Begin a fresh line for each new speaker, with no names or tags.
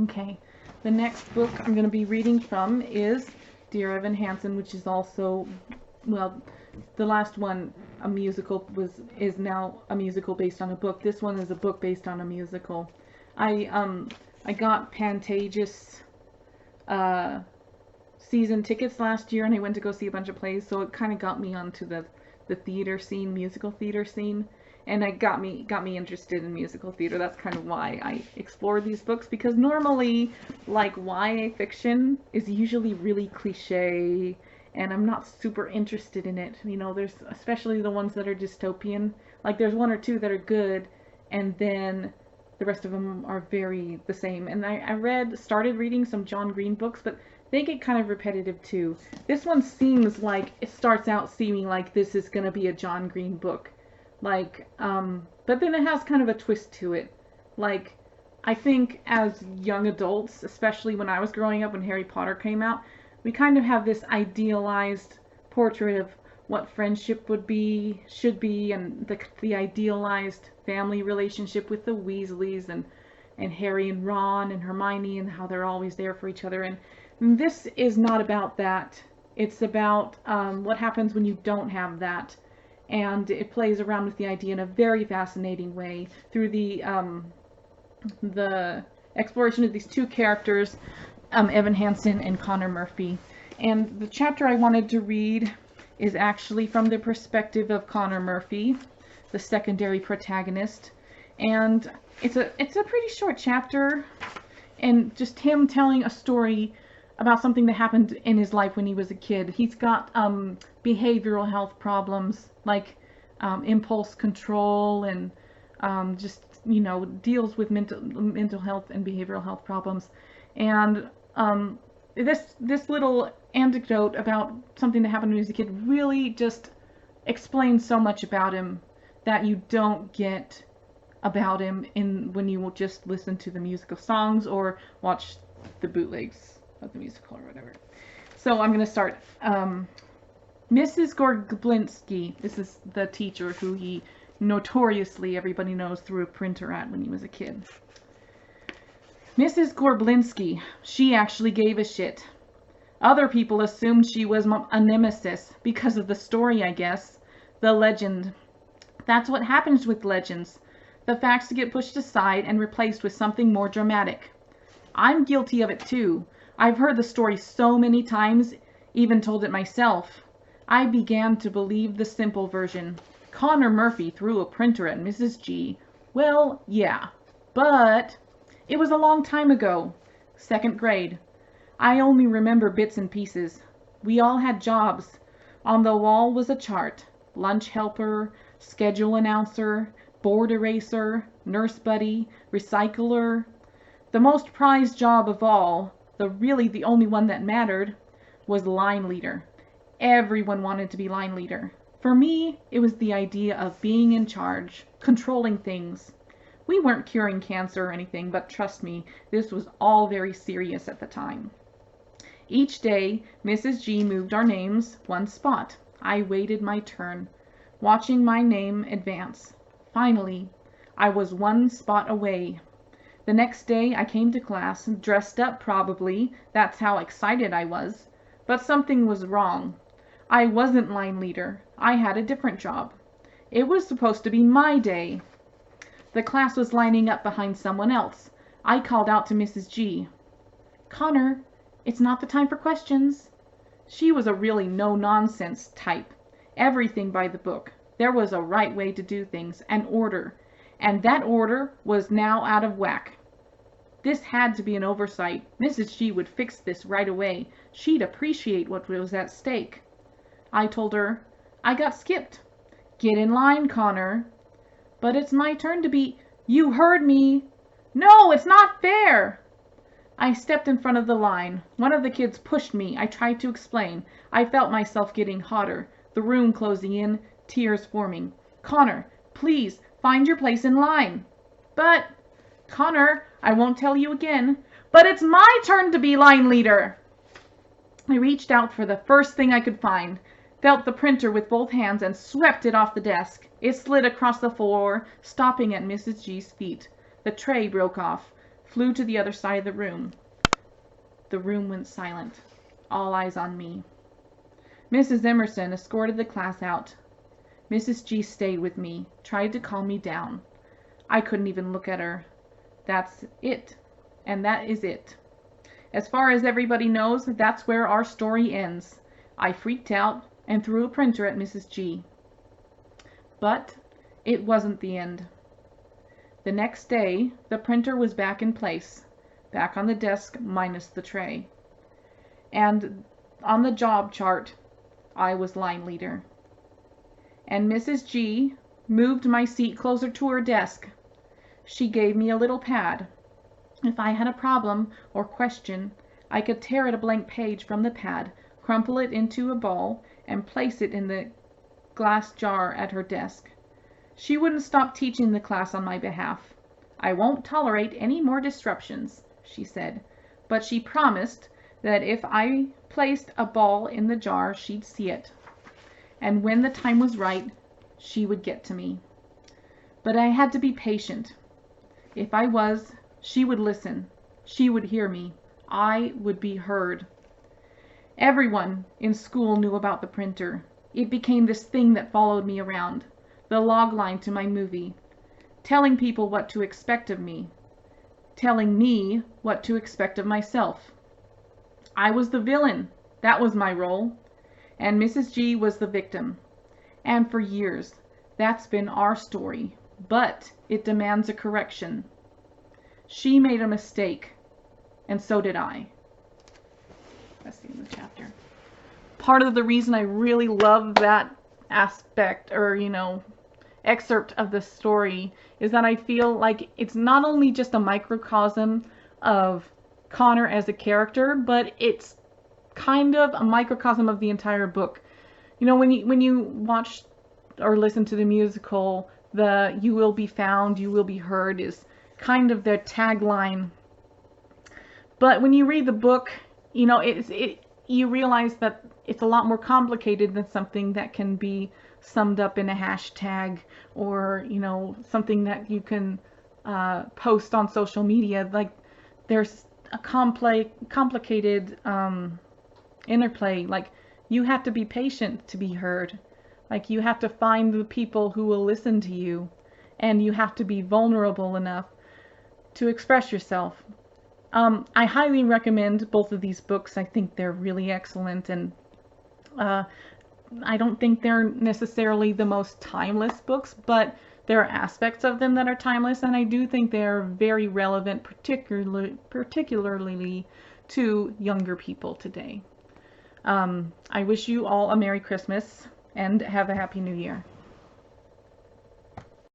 Okay, the next book I'm going to be reading from is Dear Evan Hansen, which is also, well, the last one, a musical, is now a musical based on a book. This one is a book based on a musical. I got Pantages season tickets last year, and I went to go see a bunch of plays, so it kind of got me onto the theater scene, musical theater scene, and it got me interested in musical theater. That's kind of why I explored these books, because normally, like, YA fiction is usually really cliche, and I'm not super interested in it. You know, there's especially the ones that are dystopian. Like, there's one or two that are good, and then the rest of them are very the same. And I started reading some John Green books, but they get kind of repetitive too. This one seems like it starts out seeming like this is going to be a John Green book. Like, but then it has kind of a twist to it. Like, I think as young adults, especially when I was growing up when Harry Potter came out, we kind of have this idealized portrait of what friendship should be, and the idealized family relationship with the Weasleys and Harry and Ron and Hermione and how they're always there for each other. And this is not about that. It's about what happens when you don't have that. And it plays around with the idea in a very fascinating way through the exploration of these two characters, Evan Hansen and Connor Murphy. And the chapter I wanted to read is actually from the perspective of Connor Murphy, the secondary protagonist. And it's a pretty short chapter, and just him telling a story about something that happened in his life when he was a kid. He's got behavioral health problems, like impulse control, and just, you know, deals with mental health and behavioral health problems. And this little anecdote about something that happened when he was a kid really just explains so much about him that you don't get about him when you will just listen to the musical songs or watch the bootlegs of the musical or whatever. So I'm going to start. Mrs. Gorblinsky, this is the teacher who he notoriously, everybody knows, threw a printer at when he was a kid. Mrs. Gorblinsky, she actually gave a shit. Other people assumed she was a nemesis because of the story, I guess. The legend. That's what happens with legends. The facts get pushed aside and replaced with something more dramatic. I'm guilty of it too. I've heard the story so many times, even told it myself. I began to believe the simple version. Connor Murphy threw a printer at Mrs. G. Well, yeah. But it was a long time ago. 2nd grade. I only remember bits and pieces. We all had jobs. On the wall was a chart. Lunch helper, schedule announcer, board eraser, nurse buddy, recycler. The most prized job of all, really the only one that mattered, was line leader. Everyone wanted to be line leader. For me, it was the idea of being in charge, controlling things. We weren't curing cancer or anything, but trust me, this was all very serious at the time. Each day, Mrs. G moved our names one spot. I waited my turn, watching my name advance. Finally, I was one spot away. The next day I came to class, dressed up probably, that's how excited I was. But something was wrong. I wasn't line leader. I had a different job. It was supposed to be my day. The class was lining up behind someone else. I called out to Mrs. G. Connor, it's not the time for questions. She was a really no-nonsense type. Everything by the book. There was a right way to do things, an order. And that order was now out of whack. This had to be an oversight. Mrs. G would fix this right away. She'd appreciate what was at stake. I told her, I got skipped. Get in line, Connor. But it's my turn to be... You heard me. No, it's not fair. I stepped in front of the line. One of the kids pushed me. I tried to explain. I felt myself getting hotter. The room closing in, tears forming. Connor, please, find your place in line. But, Connor, I won't tell you again, but it's my turn to be line leader. I reached out for the first thing I could find, felt the printer with both hands and swept it off the desk. It slid across the floor, stopping at Mrs. G's feet. The tray broke off. flew to the other side of the room. The room went silent. All eyes on me. Mrs. Emerson escorted the class out. Mrs. G stayed with me, tried to calm me down. I couldn't even look at her. That's it. And that is it. As far as everybody knows, that's where our story ends. I freaked out and threw a printer at Mrs. G. But it wasn't the end. The next day, the printer was back in place, back on the desk minus the tray. And on the job chart, I was line leader. And Mrs. G moved my seat closer to her desk. She gave me a little pad. If I had a problem or question, I could tear at a blank page from the pad, crumple it into a ball, and place it in the glass jar at her desk. She wouldn't stop teaching the class on my behalf. I won't tolerate any more disruptions, she said, but she promised that if I placed a ball in the jar, she'd see it. And when the time was right, she would get to me. But I had to be patient. If I was, she would listen. She would hear me. I would be heard. Everyone in school knew about the printer. It became this thing that followed me around, the log line to my movie, telling people what to expect of me, telling me what to expect of myself. I was the villain. That was my role. And Mrs. G was the victim. And for years, that's been our story. But it demands a correction. She made a mistake, and so did I. That's the end of the chapter. Part of the reason I really love that aspect, or, excerpt of the story, is that I feel like it's not only just a microcosm of Connor as a character, but it's kind of a microcosm of the entire book. When you watch or listen to the musical, the "You will be found, you will be heard" is kind of their tagline. But when you read the book, you realize that it's a lot more complicated than something that can be summed up in a hashtag, or something that you can post on social media. Like, there's a complicated interplay. Like, you have to be patient to be heard. Like, you have to find the people who will listen to you, and you have to be vulnerable enough to express yourself. I highly recommend both of these books. I think they're really excellent, and I don't think they're necessarily the most timeless books, but there are aspects of them that are timeless, and I do think they're very relevant, particularly to younger people today. I wish you all a Merry Christmas and have a Happy New Year.